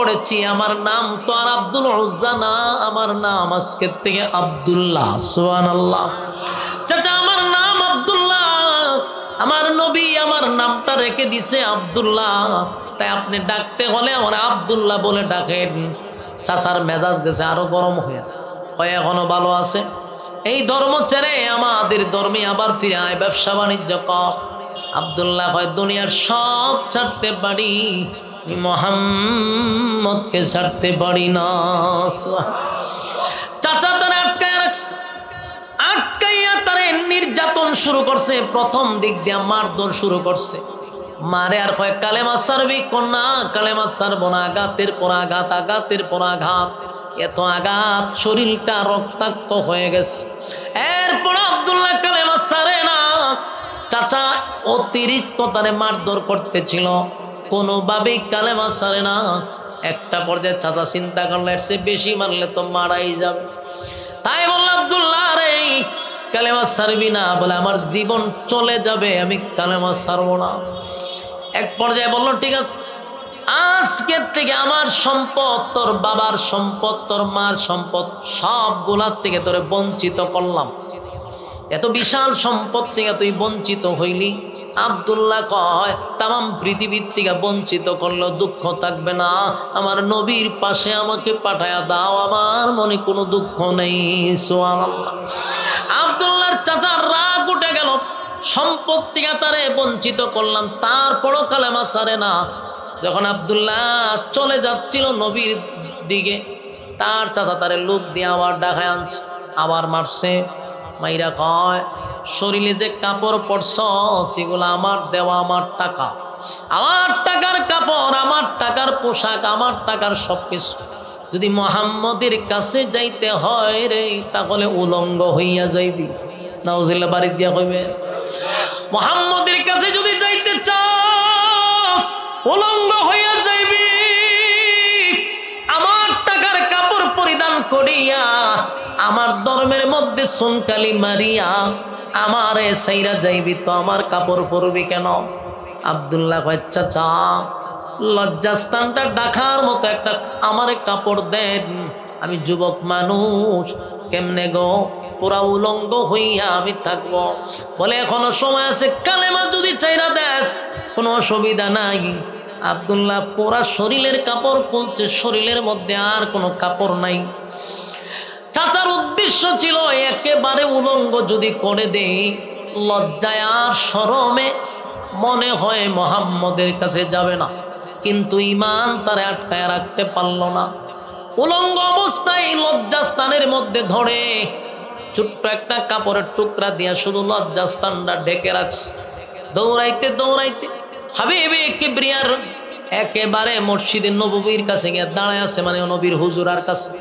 পড়েছি, আমার নাম তো আর আব্দুল উজ্জা না, আমার নাম আজকের থেকে আব্দুল্লাহ। সুবহানাল্লাহ। চাচা আমার নাম আব্দুল্লাহ, আমার নবী আমার নামটা রেখে দিছে আব্দুল্লাহ, তাই আপনি ডাকতে হলে আমার আব্দুল্লাহ বলে ডাকেন। চাচার মেজাজ গেছে আরো গরম হয়ে, কয় এখনো ভালো আছে, এই ধর্ম ছেড়ে আমাদের ধর্মে আবার ফিরে আয়, ব্যবসা বাণিজ্য কর। আব্দুল্লাহ কয় দুনিয়ার সব ছাড়তে পারি, মুহাম্মদকে ছাড়তে পারি না। চাচা তারা আটকায় রাখছে, আটকাইয়া তারে নির্যাতন শুরু করছে। প্রথম দিক দিয়ে মারধর শুরু করছে, মারে আর কয় কালেমা সারবি, কন্যা কালেমা সারবো না। আঘাতের পর আঘাত, আঘাতের পর আঘাত, এত আঘাত শরীরটা রক্তাক্ত হয়ে গেছে। এরপর আব্দুল্লাহ কালেমা সারে না। চাচা অতিরিক্ত তারে মারধর করতেছিল, কোনোভাবেই কালেমা সারে না। একটা পর্যায়ে চাচা চিন্তা করলে এর চেয়ে বেশি মারলে তো মারাই যাবে, তাই বলল আব্দুল্লাহ রে কালেমা সারবি না? বলে আমার জীবন চলে যাবে, আমি কালেমা সারবো না। এক পর্যায়ে বলল ঠিক আছে, আজকের থেকে আমার সম্পদ, তোর বাবার সম্পদ, তোর মার সম্পদ, সবগুলার থেকে তোরে বঞ্চিত করলাম। এত বিশাল সম্পদ থেকে তুই বঞ্চিত হইলি। আব্দুল্লাহ কয় তাম পৃথিবীর থেকে বঞ্চিত করলেও দুঃখ থাকবে না, আমার নবীর পাশে আমাকে পাঠায়া দাও, আমার মনে কোনো দুঃখ নেই। সুবহানাল্লাহ। আব্দুল্লাহর চাচার রাগ উঠে গেল, সম্পদ থেকে তারে বঞ্চিত করলাম, তারপরও কালেমা ছাড়ে না। যখন আব্দুল্লাহ চলে যাচ্ছিল নবীর দিকে, তার চাচা তারে লোক দিয়ে আবার ডাকায় আনছে, আবার মারছে। মাইরা কয় শরীরে যে কাপড় পরছ সেগুলো আমার দেওয়া, আমার টাকা, আমার টাকার কাপড়, আমার টাকার পোশাক, আমার টাকার সবকিছু। যদি মুহাম্মদের কাছে যাইতে হয় রে তাহলে উলঙ্গ হইয়া যাইবি। নাউজুবিল্লাহ বাড়ি দিয়া কইবে, মুহাম্মদের কাছে যদি যাইতে চাস উলঙ্গ হইয়া যাইবি। আমার টাকার কাপড় পরিধান করিয়া, আমার ধর্মের মধ্যে সুনকালি মারিয়া আমারে সাইরা যাইবি, তো আমার কাপড় পরবি কেন? আব্দুল্লাহ কয় চাচা লজ্জাস্থানটা ঢাকার মতো একটা আমারে কাপড় দেন, আমি যুবক মানুষ, কেমনে গো পুরা উলঙ্গ হইয়া আমি থাকবো? বলে এখনো সময় আছে, কালেমা যদি চাইরা দেস কোনো অসুবিধা নাই। আব্দুল্লাহ পুরা শরীরের কাপড় খুলছে, শরীরের মধ্যে আর কোনো কাপড় নাই। চাচার উদ্দেশ্য ছিল একেবারে উলঙ্গ যদি করে দেই, লজ্জায় আর শরমে মনে হয় মুহাম্মদের কাছে যাবে না, কিন্তু ঈমান তারে আটকায় রাখতে পারল না। উলঙ্গ অবস্থায় লজ্জাস্থানের মধ্যে ধরে ছোট্ট একটা কাপড়ের টুকরা দিয়া শুধু লজ্জাস্থানটা ঢেকে রাখছে। দৌড়াইতে দৌড়াইতে হাবিবে কিবরিয়ার একেবারে মসজিদে নববীর কাছে গিয়ে দাঁড়ায় আছে, মানে নবীর হুজুরার কাছে।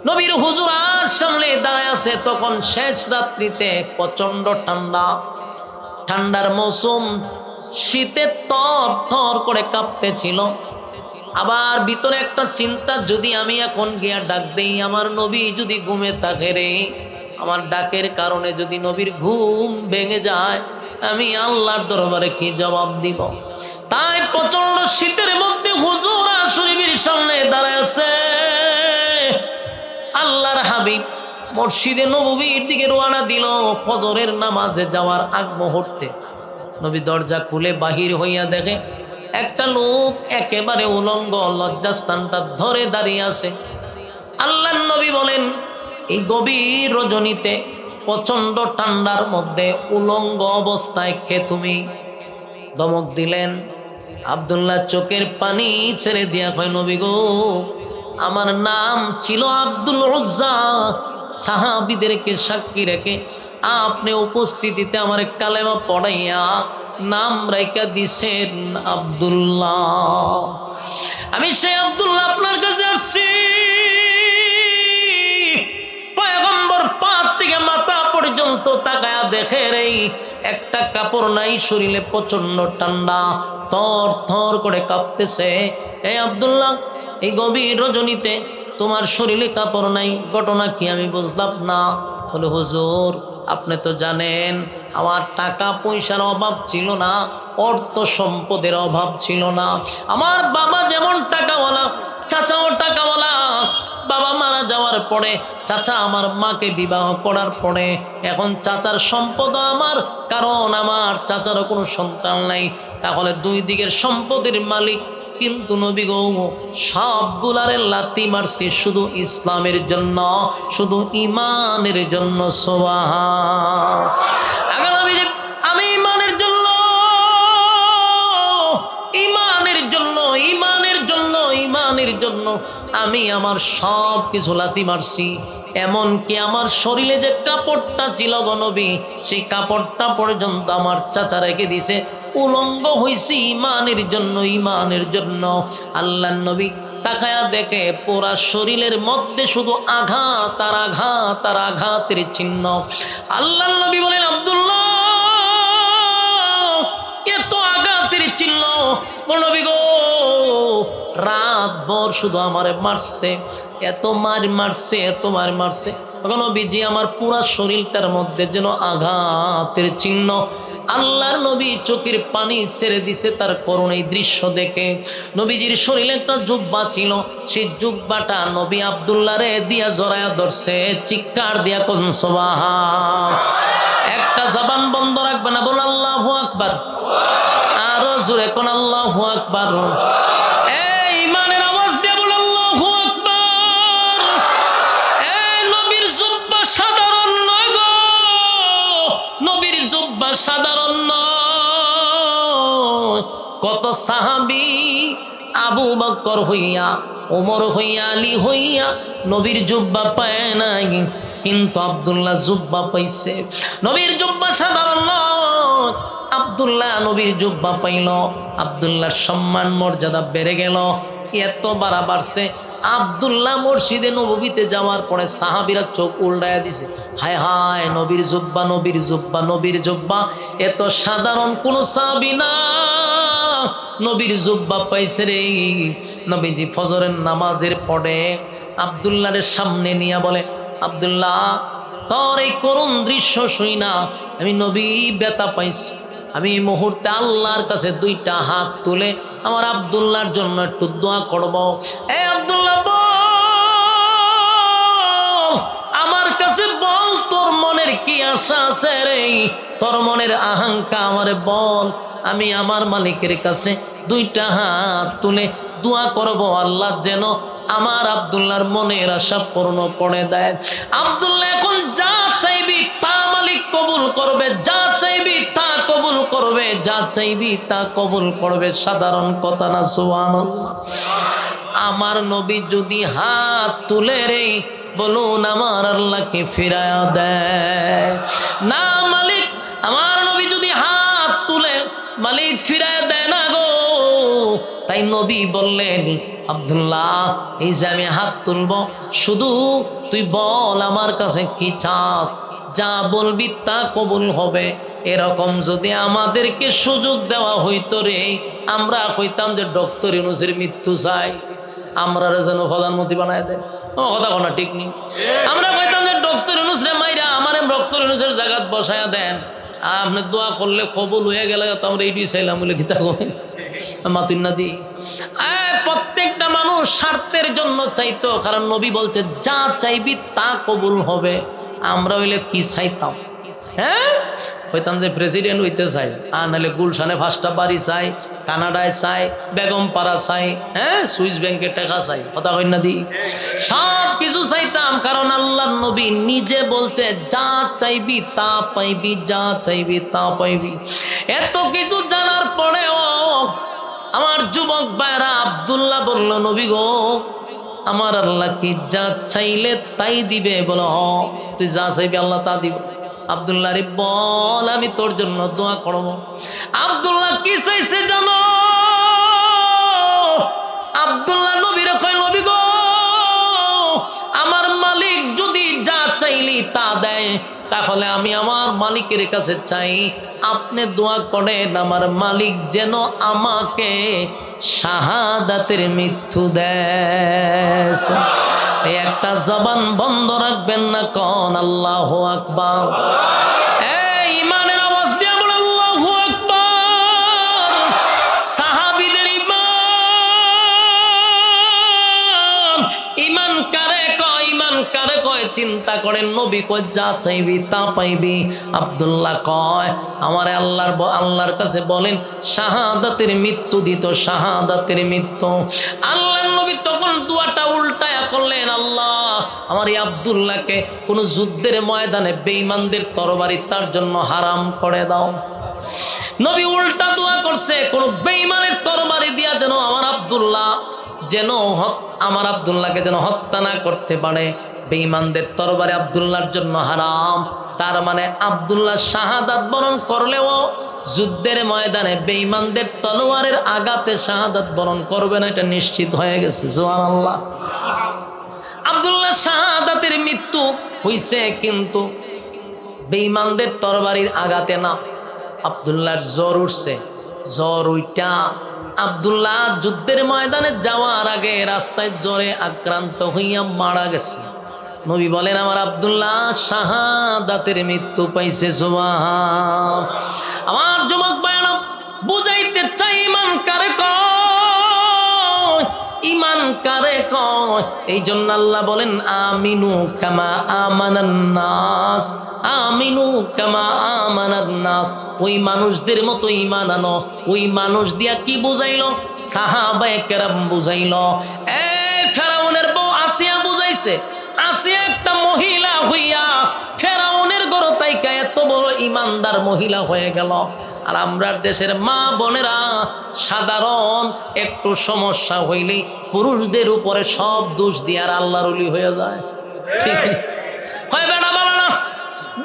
নবীর হুজুরার সামনে দাঁড়ায় আছে। তখন শেষ রাত্রিতে প্রচন্ড ঠান্ডা, ঠান্ডার মৌসুম, শীতে থর থর করে কাঁপতেছিল। আবার ভিতরে একটা চিন্তা, যদি আমি এখন গিয়া ডাক দেই, আমার নবী যদি ঘুমে থাকে রে, আমার ডাকের কারণে যদি নবীর ঘুম ভেঙে যায়, আমি আল্লাহর দরবারে কি জবাব দিব? তাই প্রচন্ড শীতের মধ্যে হুজুর শরীফের সামনে দাঁড়ায় আছে। আল্লাহর হাবিব মসজিদে নববীর দিকে রওনা দিল ফজরের নামাজে যাওয়ার আগ মুহূর্তে। নবী দরজা খুলে বাহির হইয়া দেখে একটা লোক একেবারে উলঙ্গ, লজ্জাস্থানটা ধরে দাঁড়িয়ে আছে। আল্লাহর নবী বলেন, এই গভীর রজনীতে প্রচন্ড ঠান্ডার মধ্যে উলঙ্গ অবস্থায় কে তুমি? ধমক দিলেন। আব্দুল্লাহ চোখের পানি ছেড়ে দিয়া কয়, নবী গো, আমার নাম ছিল আব্দুল উজ্জা, সাহাবীদেরকে সাক্ষী রেখে আপনি উপস্থিতিতে আমার কালেমা পড়াইয়া নাম রাইকা দিছেন আব্দুল্লাহ। আমি সেই আব্দুল্লাহ আপনার কাছে আসছি। পয়গম্বর পা থেকে মাথা পর্যন্ত তাকায়া দেখে রে একটা কাপড় নাই, শরীরে প্রচন্ড ঠান্ডা, থর থর করে কাঁপতেছে। এই আব্দুল্লাহ, এই গভীর রজনীতে তোমার শরীরে কাপড় নাই, ঘটনা কি আমি বুঝলাম না। বলে হুজুর, আপনি তো জানেন আমার টাকা পয়সার অভাব ছিল না, অর্থ সম্পদের অভাব ছিল না। আমার বাবা যেমন টাকাওয়ালা, চাচাও টাকাওয়ালা, বাবা মারা যাওয়ার পরে চাচা আমার মাকে বিবাহ করার পরে এখন চাচার সম্পদ আমার, কারণ আমার চাচারও কোনো সন্তান নাই। তাহলে দুই দিকের সম্পদের মালিক কিন্তু নবী গো সবগুলারে লাথি মারছি শুধু ইসলামের জন্য, শুধু ইমানের জন্য। সুবহান। আগে নবী আমি ইমানের জন্য, ইমানের জন্য, ইমানের জন্য, ইমানের জন্য আমি আমার সব কিছু লাথি মারছি। এমনকি আমার শরীরে যে কাপড়টা ছিল গো নবী, সেই কাপড়টা পর্যন্ত আমার চাচা রেখে দিছে, উলঙ্গ হইছি ইমানের জন্য, ইমানের জন্য। আল্লাহর নবী তাকায়া দেখে পুরা শরীরের মধ্যে শুধু আঘাত আর আঘাত আর আঘাতের চিহ্ন। আল্লাহর নবী বলেন আব্দুল্লাহ এত আঘাতের চিহ্ন নবী গো, রাত ভর শুধু আমারে মারছে, এত মার মারছে, এত মার মারছে। নবীজি আমার পুরা শরীরটার মধ্যে যেন আঘাতের চিহ্ন। আল্লাহর নবী চোখের পানি ছেড়ে দিছে তার করুণ এই দৃশ্য দেখে। নবীজির শরীরে একটা জুব্বা ছিল, সেই জুব্বাটা নবী আব্দুল্লাহ রে দিয়া জড়ায়া ধরছে, চিৎকার দিয়া কোন সুবহান। একটা জবান বন্ধ রাখবে না, বল আল্লাহু আকবার। আরো জোরে কোন আল্লাহু আকবার। সাধারণ নয়, কত সাহাবী আবু বকর হইয়া, ওমর হইয়া, আলী হইয়া নবীর জুব্বা পায় নাই, কিন্তু আব্দুল্লাহ জুব্বা পাইছে। নবীর জুব্বা সাধারণ নয়, আব্দুল্লাহ নবীর জুব্বা পাইল। আব্দুল্লাহর সম্মান মর্যাদা বেড়ে গেল, এত বাড়া বাড়ছে। আব্দুল্লাহ মসজিদে নববীতে যাওয়ার পরে সাহাবীরা চোখ উল্টায়া দিছে, হায় হায় নবীর জুব্বা, নবীর জুব্বা, নবীর জুব্বা। এত সাধারণ কোন সাহাবী না, নবীর জুব্বা পাইছে রে। নবীজি ফজরের নামাজের পরে আব্দুল্লাহর সামনে নিয়ে বলে, আব্দুল্লাহ তোর এই করুণ দৃশ্য শুই না আমি নবী ব্যথা পাইছি। আমি এই মুহূর্তে আল্লাহর কাছে দুইটা হাত তুলে আমার আব্দুল্লাহর জন্য একটু দোয়া করব। এ আব্দুল্লাহ বল, আমার কাছে বল তোর মনের কি আশা আছে রে, তোর মনের আকাঙ্ক্ষা আমারে বল। আমি আমার মালিকের কাছে দুইটা হাত তুলে দোয়া করব, আল্লাহ যেন আমার আব্দুল্লাহর মনের আশা পূর্ণ করে দেয়। আব্দুল্লাহ এখন যা চাইবি তা মালিক কবুল করবে, যা চাইবি তা কবুল করবে, যা চাইবি তা কবুল করবে। সাধারণ কথা না, সুবহানাল্লাহ। আমার নবী যদি হাত তুলে রে বলুন আমার আল্লাহকে ফিরায়া দেয় না মালিক, আমার নবী যদি হাত তুলে মালিক ফিরায়া দেয় না গো। তাই নবী বললেন, আব্দুল্লাহ এই যে আমি হাত তুলবো, শুধু তুই বল আমার কাছে কি চাস, যা বলবি তা কবুল হবে। এরকম যদি আমাদেরকে সুযোগ দেওয়া হইতো রে, আমরা কইতাম যে ডক্টর ইউনূসের মৃত্যু চাই, আমরা যেন প্রধানমন্ত্রী বানায় দেয়। ও কথা কোনা ঠিক নেই। আমরা কইতাম যে ডক্টর ইউনূস রে মাইরা আমার ডক্টর ইউনূসের জায়গা বসায়া দেন, আপনি দোয়া করলে কবুল হয়ে গেলে তো আমরা এইটাই চাইলাম বলে গীতা মাতুন না দি। প্রত্যেকটা মানুষ স্বার্থের জন্য চাইতো, কারণ নবী বলছে যা চাইবি তা কবুল হবে। আমরা হইলে কি চাইতাম, হ্যাঁ হইতাম যে প্রেসিডেন্ট হইতে চাই, আর নাহলে গুলশানে 5টা বাড়ি চাই, কানাডায় চাই, বেগম পাড়া চাই, হ্যাঁ সুইস ব্যাংকের টাকা চাই, কথা কই না দি। সব কিছু চাইতাম, কারণ আল্লাহর নবী নিজে বলছে যা চাইবি তা পাইবি, যা চাইবি তা পাইবি। এত কিছু জানার পরেও আমার যুবক ভাইরা আব্দুল্লাহ বলল, নবী গো আমার আল্লাহ কি যা চাইলে তাই দিবে? বলো তুই যা চাইবি আল্লাহ তা দিব। আব্দুল্লাহ রে বল আমি তোর জন্য দোয়া করব। আব্দুল্লাহ কি চাইছে জানো? আব্দুল্লাহ নবীর কয়, নবী গো আমার মালিক যদি যা চাইলি তা দেয়, তাহলে আমি আমার মালিকের কাছে চাই আপনি দোয়া করেন আমার মালিক যেন আমাকে শাহাদাতের মৃত্যু দেয়। একটা জবান বন্ধ রাখবেন না, কোন আল্লাহু আকবার। এই ইমানের আওয়াজ দিয়ে বল আল্লাহু আকবার। সাহাবীদের ঈমান পড়েন, নবী কয় যা চাইবি তা পাইবি। আব্দুল্লাহ কয় আমারে আল্লাহর কাছে বলেন শাহাদাতের মৃত্যু দিত, শাহাদাতের মৃত্যু। আল্লাহর নবী তখন দোয়াটা উল্টায়া করলেন, আল্লাহ আমার এই আব্দুল্লাহকে কোন যুদ্ধের ময়দানে বেঈমানদের তরবারি তার জন্য হারাম করে দাও। নবী উল্টা দোয়া করছে, কোন বেঈমানের তরবারি দিয়া যেন আমার আব্দুল্লাহকে যেন হত্যা না করতে পারে। বেঈমানদের তরবারি আব্দুল্লাহর জন্য হারাম। তার মানে আব্দুল্লাহ শাহাদাত বরণ করলেও যুদ্ধের ময়দানে বেঈমানদের তলোয়ারের আঘাতে শাহাদাত বরণ করবে না, এটা নিশ্চিত হয়ে গেছে। সুবহানাল্লাহ। আব্দুল্লাহ শাহাদাতের মৃত্যু হইছে, কিন্তু বেঈমানদের তরবারির আঘাতে না। আব্দুল্লাহর জ্বর উঠছে, জ্বর উইটা আব্দুল্লাহ যুদ্ধের ময়দানে যাওয়ার আগে রাস্তায় জ্বরে আক্রান্ত হইয়া মারা গেছে। নবী বলেন আমার আব্দুল্লাহ শাহাদাতের মৃত্যু পাইছে। সুবহান। আমার যুবক ভাইরা বুঝাইতে চাই ইমান কারে কয়, ইমান কারে কয়। এই জন্য আল্লাহ বলেন আমিনু কামা আমানান নাস, আমিনু কামা আমানান নাস। ওই মানুষদের মতো ঈমান আনো। ওই মানুষ দিয়া কি বুঝাইলো? সাহাবায়ে কেরাম বুঝাইলো। এই ফেরাউনের বউ আসিয়া বুঝাইছে। আসিয়া একটা মহিলা হইয়া ফেরাউনের ঘর তাইকা এত বড় ইমানদার মহিলা হয়ে গেল। আর আমরা দেশের মা বোনেরা সাধারণ একটু সমস্যা হইলেই পুরুষদের উপরে সব দোষ দিয়ে আর আল্লাহর ওলি হয়ে যায়। ঠিক হয় বেড়া বানানা,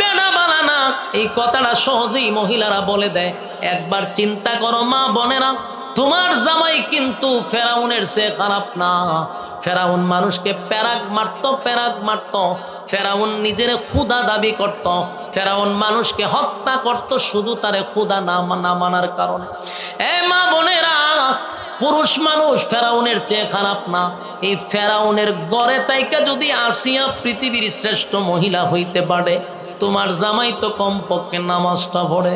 বেড়া বানানা, এই কথাটা সহজেই মহিলারা বলে দেয়। একবার চিন্তা করো মা বোনেরা, তোমার জামাই কিন্তু ফেরাউনের চেয়ে খারাপ না। ফেরাউন মানুষকে প্যারাক মারত। ফেরাউন নিজের খুদা দাবি করত। ফেরাউন মানুষকে হত্যা করত শুধু তারে খুদা না মানার কারণে। এ মা বোনেরা, পুরুষ মানুষ ফেরাউনের চেয়ে খারাপ না। এই ফেরাউনের গড়ে তাইকা যদি আসিয়া পৃথিবীর শ্রেষ্ঠ মহিলা হইতে পারে, তোমার জামাই তো কমপক্ষে নামাজটা পড়ে।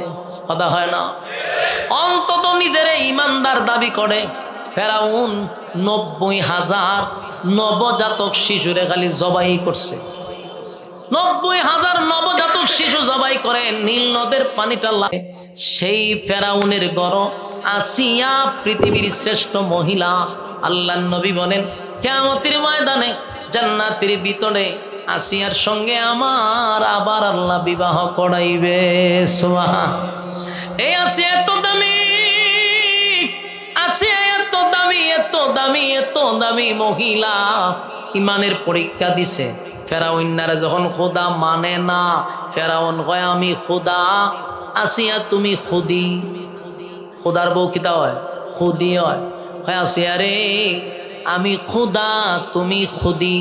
কথা হয় না? অন্তত নিজের ইমানদার দাবি করে। ফেরাউন 90,000 নবজাতক শিশুরে খালি জবাই করছে। 90,000 নবজাতক শিশু জবাই করে নীল নদের পানিটা লাগে। সেই ফেরাউনের গড় আসিয়া পৃথিবীর শ্রেষ্ঠ মহিলা। আল্লাহর নবী বলেন কিয়ামতের ময়দানে জান্নাতের ভিতরে আসিয়ার সঙ্গে আমার আবার আল্লাহ বিবাহ করাইবে। সুবহান। এই আসিয়া এত দামি, আসিয়া এত দামি, এত দামি, এত দামি মহিলা। ইমানের পরীক্ষা দিছে। ফেরাউন্নারা যখন খোদা মানে না, ফেরাউন কয় আমি খোদা, আসিয়া তুমি খুদি। খোদার বউ কিতা হয়? খুদি হয়। কয় আসিয়া রে আমি খোদা, তুমি খুদি।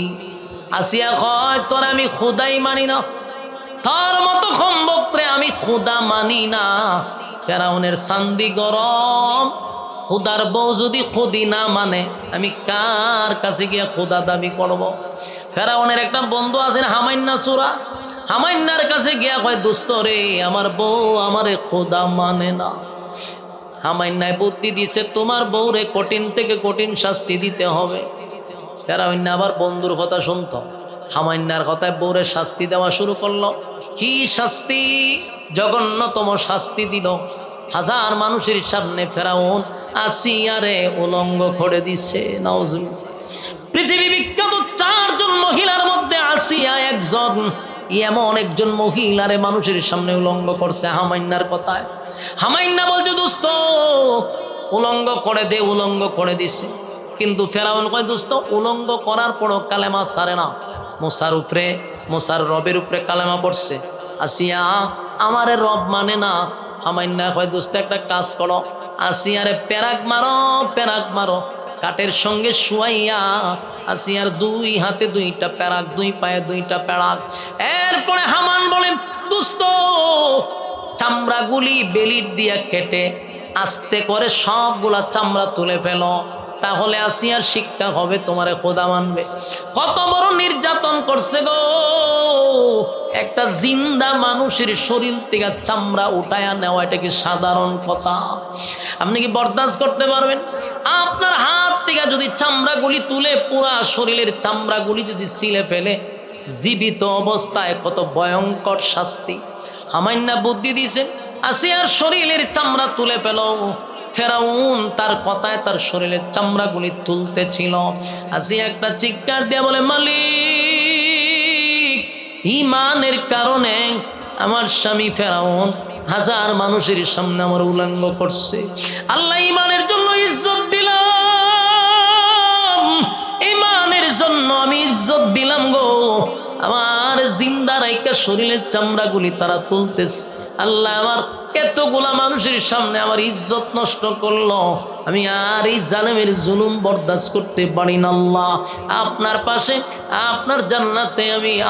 আসিয়া কয় তোর আমি খোদাই মানি না, তোর মতো সম্ভবরে আমি খোদা মানি না। ফেরাউনের সান্দি গরম। খুদার বউ যদি খুদি না মানে আমি কার কাছে গিয়ে খুদা দাবি করব? ফেরাউনের একটা বন্ধু আছেন হামাইন্না সুরা, হামাইন্নার কাছে গিয়া কয় দোস্ত রে আমার বউ আমারে খুদা মানে না। হামাইন্নায় বুদ্ধি দিছে তোমার বউরে কঠিন থেকে কঠিন শাস্তি দিতে হবে। ফেরাউন আবার বন্ধুর কথা শুনতো। হামাইন্নার কথায় বউরে শাস্তি দেওয়া শুরু করলো। কি শাস্তি? জঘন্যতম শাস্তি দিল। 1000 মানুষের সামনে ফেরাউন আসিয়ারে উলঙ্গ করে দিছে। নাউজুবিল্লাহ। পৃথিবী বিখ্যাত 4 জন মহিলার মধ্যে আসিয়া একজন। এমন একজন মহিলারে মানুষের সামনে উলঙ্গ করছে হামাইন্নার কথায়। হামাইন্না বলছে দোস্ত উলঙ্গ করে দে, উলঙ্গ করে দিছে। কিন্তু ফেরাউন কয় দোস্ত উলঙ্গ করার পরও কালেমা ছাড়ে না। মুসার রবের উপরে কালেমা পড়ছে। আসিয়া আমারে রব মানে না। হামাইন্না কয় দোস্ত একটা কাজ করো, আসিয়ারে প্যারাক মারো। কাঠের সঙ্গে শুয়াইয়া আসিয়ার 2 হাতে 2টা প্যারাক, 2 পায়ে 2টা প্যারাক। এরপরে হামান বলেন দোস্ত চামড়াগুলি বেলির দিয়া কেটে আস্তে করে সবগুলা চামড়া তুলে ফেলো, তাহলে আসিয়ার শিক্ষা হবে, তোমারে খোদা মানবে। কত বড় নির্যাতন করছে গো! একটা জিন্দা মানুষের শরীর থেকে চামড়া উঠায়া নেওয়া এটা কি সাধারণ কথা? আপনি কি বরদাস্ত করতে পারবেন? আপনার হাত থেকে যদি চামড়াগুলি তুলে পুরা শরীরের চামড়াগুলি যদি ছিলে ফেলে, জীবিত অবস্থায় কত ভয়ঙ্কর শাস্তি। হামাইন্না বুদ্ধি দিয়েছে, আসিয়ার শরীরের চামড়া তুলে পেল। ফেরাউন তার কথায় তার শরীরের চামড়াগুলি তুলতেছিল। আসিয়া একটা চিৎকার দিয়ে বলে, মালিক, ঈমানের কারণে আমার স্বামী ফেরাউন হাজার মানুষের সামনে আমার উলঙ্গ করছে। আল্লাহ ঈমানের জন্য ইজ্জত দিলাম, ঈমানের জন্য আমি ইজ্জত দিলাম গো। আমার জিন্দা রাইকা শরীরের চামড়াগুলি তারা তুলতেছে। আল্লাহ আমার এতগুলা মানুষের সামনে আমার ইজ্জত নষ্ট করলো, আমি আর এই জালেমের জুলুম বরদাস্ত করতে পারি না। আল্লাহ আপনার পাশে আপনার জান্নাতে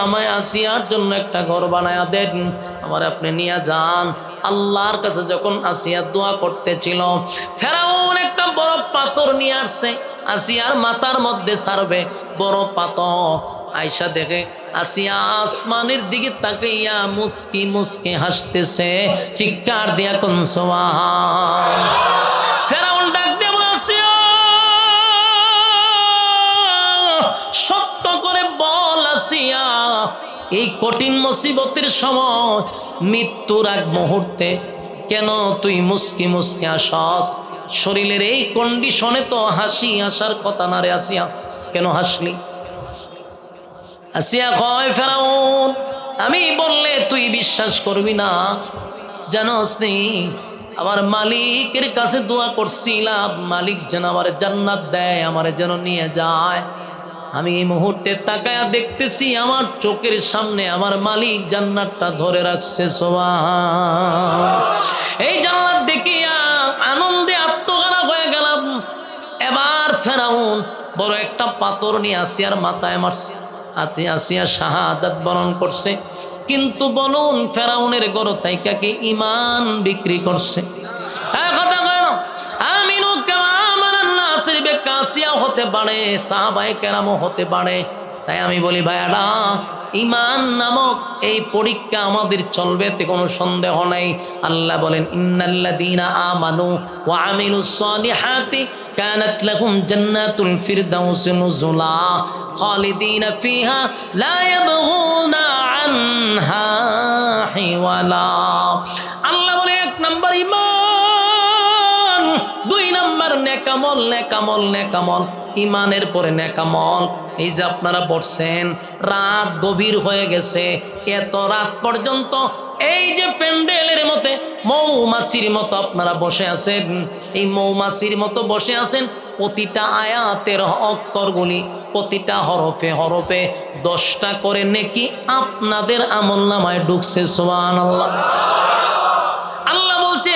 আমায় আসিয়ার জন্য একটা ঘর বানায়া দেন, আমার আপনি নিয়ে যান। আল্লাহর কাছে যখন আসিয়া দোয়া করতেছিল, ফেরাউন একটা বড় পাথর নিয়ে আসছে, আসিয়ার মাথার মধ্যে ছাড়বে বড় পাথর। আয়সা দেখে আসিয়া আসমানের দিকে তাকাইয়া মুস্কি মুস্কি হাসতেছে, চিৎকার দিয়া কোন সুবহান। ফেরাউন ডাক দিয়ে বলে, আসিয়া সত্য করে বল, আসিয়া এই কঠিন মুসিবতের সময়, মৃত্যুর আগ মুহূর্তে কেন তুই মুস্কি মুস্কি হাসস? শরীরের এই কন্ডিশনে তো হাসি আসার কথা না রে আসিয়া, কেন হাসলি? আসিয়া কয়, ফেরাউন আমি বললে তুই বিশ্বাস করবি না, জানোস নি আমার মালিকের কাছে দোয়া করছিলাম, মালিক যেন আমার জান্নাত দেয়, আমার যেন নিয়ে যায়। আমি এই মুহূর্তে তাকায়া দেখতেছি আমার চোখের সামনে আমার মালিক জান্নাতটা ধরে রাখছে। সুবহান। এই জান্নাত দেখিয়া আনন্দে আত্মহারা হয়ে গেলাম। এবার ফেরাউন বড় একটা পাথর নিয়ে আসিয়ার মাথায় মারছে, আসিয়া শাহাদাত বরণ করছে। কিন্তু বলুন, ফেরাউনের ঘর থাইকা কি ঈমান বিক্রি করছে? কথা কয় না, আমিনু কামা আমানান নাসির বেকাসিয়া হতে পারে, সাহাবায়ে কেরামও হতে পারে। তাই আমি বলি ভাইরা, ঈমান নামক এই পরীক্ষা আমাদের চলবে, তে কোনো সন্দেহ নাই। আল্লাহ বলেন, ইন্নাল্লাযীনা আমানু ওয়া আমিলুস সালিহাতি কানাত লাহুম জান্নাতুল ফিরদাউসি নুজুলা খালিদিনা ফিহা লা ইয়াবগুনা আনহা হিওয়ালা। আল্লাহ বলে, এক নাম্বার ঈমান, দুই নাম্বার নেকামল, নেকামল, নেকামল, ঈমানের পরে নেকামল। এই যে আপনারা বসছেন, রাত গভীর হয়ে গেছে, এত রাত পর্যন্ত এই যে প্যান্ডেলের মতে মৌমাছির মতো আপনারা বসে আছেন, এই মৌমাছির মতো বসে আছেন। প্রতিটা আয়াতের অক্ষরগুলি, প্রতিটা হরফে হরফে 10টা করে নেকি আপনাদের আমলনামায় ঢুকছে। সুবহানাল্লাহ। আল্লাহ বলছে,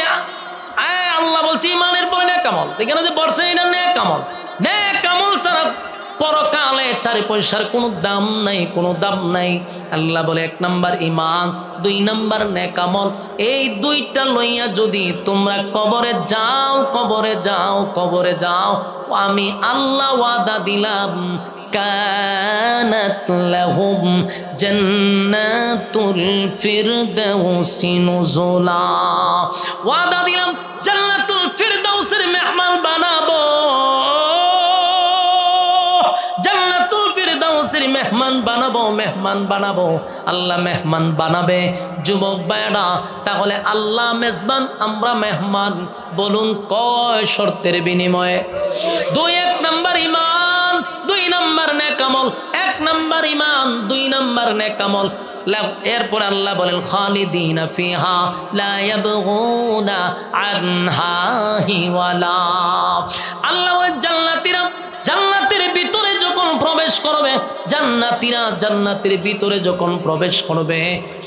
আল্লাহ বলছে ঈমানের পরে নেকামল। এখানে যে বলছে এটা নেকামল, নেকামল ছাড়া পরকালে 4 পয়সার কোনো দাম নাই, কোনো দাম নাই। আল্লাহ বলে, এক নাম্বার ঈমান, 2 নাম্বার নেকামল। এই 2টা লইয়া যদি তোমরা কবরে যাও, কবরে যাও, কবরে যাও, আমি আল্লাহ ওয়াদা দিলাম, কানাত লাহুম জান্নাতুল ফিরদাউসি নুজুলা। ওয়াদা দিলাম জান্নাতুল ফিরদাউসের মেহমান বানাবো, জান্নাতুল ফিরদাউসের মেহমান বানাবো, মেহমান বানাবো। আল্লাহ মেহমান বানাবে। যুবক ভাইরা, তাহলে আল্লাহ মেজবান, আমরা মেহমান। বলুন কয় শর্তের বিনিময়ে? 1 নাম্বার ঈমান, 2 নাম্বার নেকামল। 1 নাম্বার ঈমান, 2 নাম্বার নেকামল। এরপর আল্লাহ বলেন, খালিদিনা ফিহা লা ইয়াবগুনা আনহা হিওয়ালা। আল্লাহ বলেন, জান্নাতীরা জান্নাতের ভিতরে যখন প্রবেশ করবে, জান্নাতীরা জান্নাতের ভিতরে যখন প্রবেশ করবে,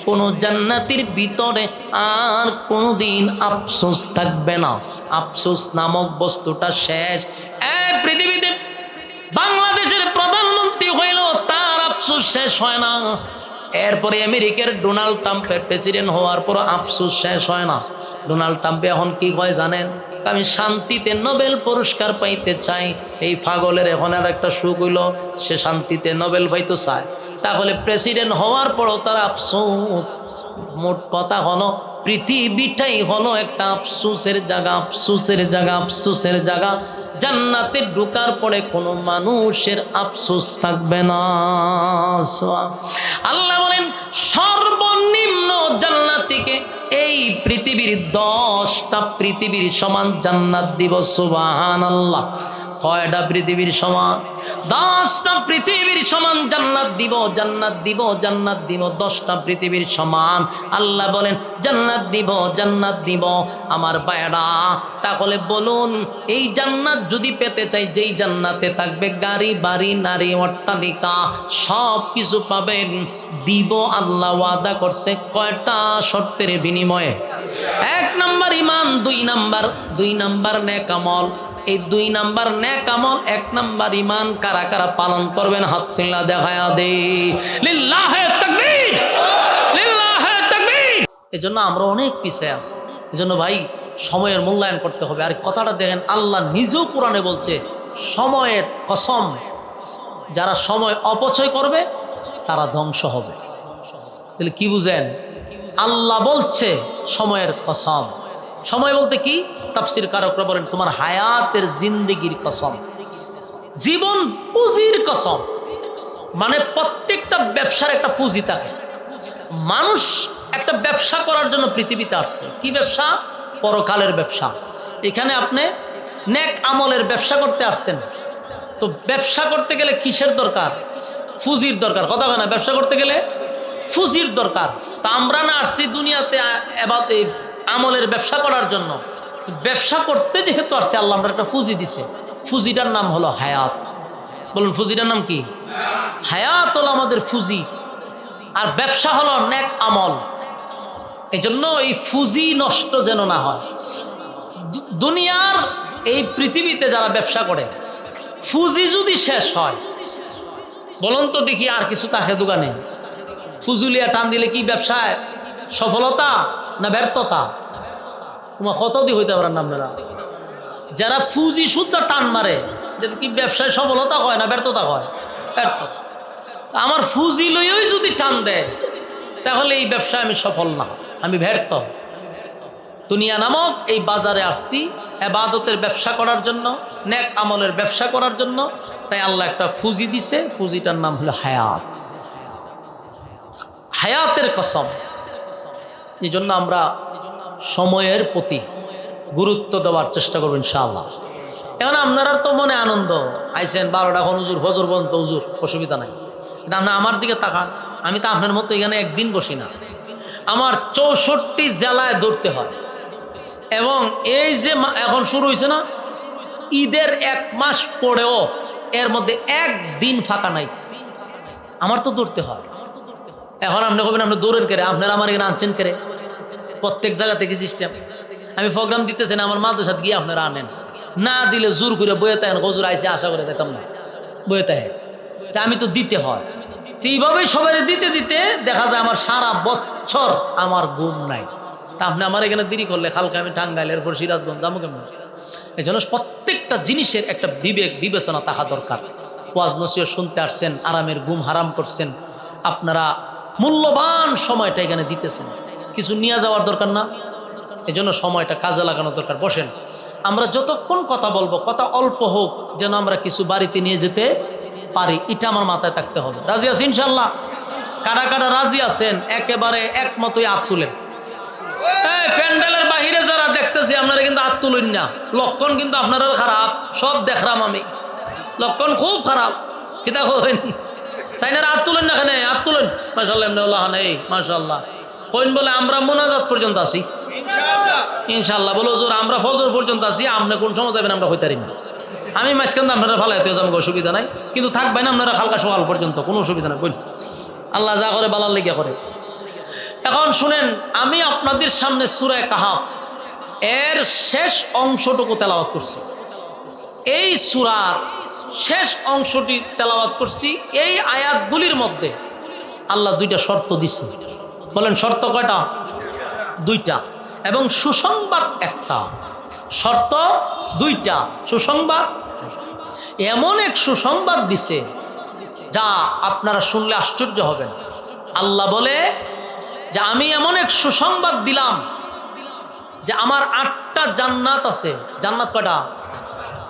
কোন জান্নাতের ভিতরে আর কোনদিন আফসোস থাকবে না। আফসোস নামক বস্তুটা শেষ। এই পৃথিবীতে বাংলাদেশের প্রধানমন্ত্রী হইল, তার আফসোস শেষ হয় না। এরপরে আমেরিকার ডোনাল্ড ট্রাম্পের প্রেসিডেন্ট হওয়ার পর আফসোস শেষ হয় না। ডোনাল্ড ট্রাম্প এখন কি কয় জানেন? আমি শান্তিতে নোবেল পুরস্কার পাইতে চাই। এই পাগলের এখন আর একটা সুখ হইল, সে শান্তিতে নোবেল পাইতে চায়। তাহলে প্রেসিডেন্ট হওয়ার পরও তার আফসোস। মোট কথা হলো পৃথিবীটাই হলো একটা আফসোসের জায়গা, আফসোসের জায়গা, আফসোসের জায়গা। জান্নাতে ঢোকার পরে কোনো মানুষের আফসোস থাকবে না। আল্লাহ বলেন সর্বনিম্ন জান্নাতীকে এই পৃথিবীর 10টা পৃথিবীর সমান জান্নাত দিব। সুবহানাল্লাহ। কয়টা পৃথিবীর সমান? 10টা পৃথিবীর সমান জান্নাত দিব, জান্নাত দিব, জান্নাত দিব। 10টা পৃথিবীর সমান আল্লাহ বলেন জান্নাত দিব, জান্নাত দিব। আমার ভাইরা, তাহলে বলুন এই জান্নাত যদি পেতে চাই, যেই জান্নাতে থাকবে গাড়ি বাড়ি নারী অট্টালিকা সব কিছু পাবেন, দিব আল্লাহ ওয়াদা করছে। কয়টা শর্তের বিনিময়ে? 1 নাম্বার ইমান, 2 নাম্বার নেক আমল। এই 2 নাম্বার নেক আমল, 1 নাম্বার ইমান কারা কারা পালন করবেন হাত তুলে দেখায়া দে। লিল্লাহে তাকবীর, লিল্লাহে তাকবীর। এজন্য আমরা অনেক পিছিয়ে আছি। এজন্য ভাই সময়ের মূল্যায়ন করতে হবে। আর কথাটা দেখেন আল্লাহ নিজেও কোরআনে বলছে সময়ের কসম, যারা সময় অপচয় করবে তারা ধ্বংস হবে। তাহলে কি বুঝেন? আল্লাহ বলছে সময়ের কসম। সময় বলতে কি? তাফসীর কারকরা বলেন তোমার হায়াতের জিন্দেগির কসম, জীবন পুঁজির কসম। মানে প্রত্যেকটা ব্যবসার একটা পুঁজি থাকে। মানুষ একটা ব্যবসা করার জন্য পৃথিবীতে আসছে। কি ব্যবসা? পরকালের ব্যবসা। এখানে আপনি নেক আমলের ব্যবসা করতে আসছেন। তো ব্যবসা করতে গেলে কিসের দরকার? পুঁজির দরকার। কথা হয় না? ব্যবসা করতে গেলে পুঁজির দরকার। তা আমরা না আসছি দুনিয়াতে আমলের ব্যবসা করার জন্য। তো ব্যবসা করতে যেহেতু আসছে আল্লাহ আমরা একটা পুঁজি দিছে। পুঁজিটার নাম হলো হায়াত। বলুন পুঁজিটার নাম কি? হায়াত হলো আমাদের পুঁজি, আর ব্যবসা হলো নেক আমল। এই জন্য এই পুঁজি নষ্ট যেন না হয়। দুনিয়ার এই পৃথিবীতে যারা ব্যবসা করে, পুঁজি যদি শেষ হয়, বলুন তো দেখি আর কিছু থাকে দোকানে? ফুজুলিয়া টান দিলে কি ব্যবসায় সফলতা না ব্যর্থতা? তোমার কত দিয়ে হইতে পারেন আপনারা? যারা ফুজি শুদ্ধ টান মারে, কি ব্যবসায় সফলতা হয় না ব্যর্থতা হয়? ব্যর্থতা। আমার ফুজি লইই যদি টান দেয় তাহলে এই ব্যবসায় আমি সফল না, আমি ব্যর্থ। দুনিয়া নামক এই বাজারে আসছি ইবাদতের ব্যবসা করার জন্য, নেক আমলের ব্যবসা করার জন্য। তাই আল্লাহ একটা ফুজি দিছে, ফুজিটার নাম হলো হায়াত। হায়াতের কসম। এই জন্য আমরা সময়ের প্রতি গুরুত্ব দেওয়ার চেষ্টা করবো ইনশাআল্লাহ। এখন আপনারা তো মনে আনন্দ আইছেন 12টা এখন হুজুর ফজর পর্যন্ত, হুজুর অসুবিধা নাই। কিন্তু আপনি আমার দিকে তাকান, আমি তো আপনার মতো এখানে একদিন বসি না। আমার 64 জেলায় দৌড়তে হয়। এবং এই যে এখন শুরু হয়েছে না, ঈদের 1 মাস পরেও এর মধ্যে একদিন ফাঁকা নাই। আমার তো দৌড়তে হয়। এখন আপনি কবেন আপনি দৌড়েন কেড়ে, আপনারা আমার এখানে আনছেন কেড়ে? প্রত্যেক জায়গা থেকে সিস্টেম। আমি প্রোগ্রাম দিতেছেন আমার মাদ্রাসাত গিয়ে আপনারা আনেন, না দিলে জোর করে বইয়ে তাই হজুর আইসে আশা করে যেতাম না, বইয়ে তাই। তা আমি তো দিতে হয়। তো এইভাবেই সবাই দিতে দিতে দেখা যায় আমার সারা বছর আমার ঘুম নাই। তা আপনি আমার এখানে দেরি করলে কালকে আমি টাঙ্গাইল, এরপর সিরাজগঞ্জ যাবো কেমন? এই জন্য প্রত্যেকটা জিনিসের একটা বিবেক বিবেচনা থাকা দরকার। ওয়াজ নসিহত শুনতে আসছেন, আরামের ঘুম হারাম করছেন, আপনারা মূল্যবান সময়টা এখানে দিতেছেন, কিছু নিয়ে যাওয়ার দরকার না? এই জন্য সময়টা কাজে লাগানো দরকার। বসেন, আমরা যতক্ষণ কথা বলবো কথা অল্প হোক, যেন আমরা কিছু বাড়িতে নিয়ে যেতে পারি, এটা আমার মাথায় থাকতে হবে। রাজি আছেন ইনশাল্লাহ? কারা কারা রাজি আছেন? একেবারে একমতই হাত তুলেন। এই প্যান্ডেলের বাহিরে যারা দেখতেছি আপনারা কিন্তু হাত তুলেন না। লক্ষণ কিন্তু আপনারা খারাপ, সব দেখলাম আমি, লক্ষণ খুব খারাপ। কিতা কইন তাই না? হাত তুলেন না, এখানে হাত তুলেন। মাশাআল্লাহ নেই, মাশাআল্লাহ কইন বলে আমরা মোনাজাত পর্যন্ত আছি ইনশাআল্লাহ। বলো হুজুর আমরা ফজর পর্যন্ত আছি, আপনি কোন সময় যাবেন আমরা কইতারি না। আমি মাঝখান আপনারা ফালাইতে যাবেন, অসুবিধা নাই, কিন্তু থাকবেন আপনারা হালকা সকাল পর্যন্ত, কোনো অসুবিধা নাই। বল আল্লাহ যা করে বালার লেগে করে। এখন শুনেন, আমি আপনাদের সামনে সূরা কাহাফ এর শেষ অংশটুকু তেলাওয়াত করছি। এই সূরার শেষ অংশটি তেলাওয়াত করছি। এই আয়াতগুলির মধ্যে আল্লাহ 2টা শর্ত দিছে। বলেন শর্ত কয়টা? 2টা। এবং সুসংবাদ একটা। শর্ত 2টা, সুসংবাদ। এমন এক সুসংবাদ দিছে যা আপনারা শুনলে আশ্চর্য হবেন। আল্লাহ বলে যে আমি এমন এক সুসংবাদ দিলাম যে আমার 8টা জান্নাত আছে। জান্নাত কয়টা?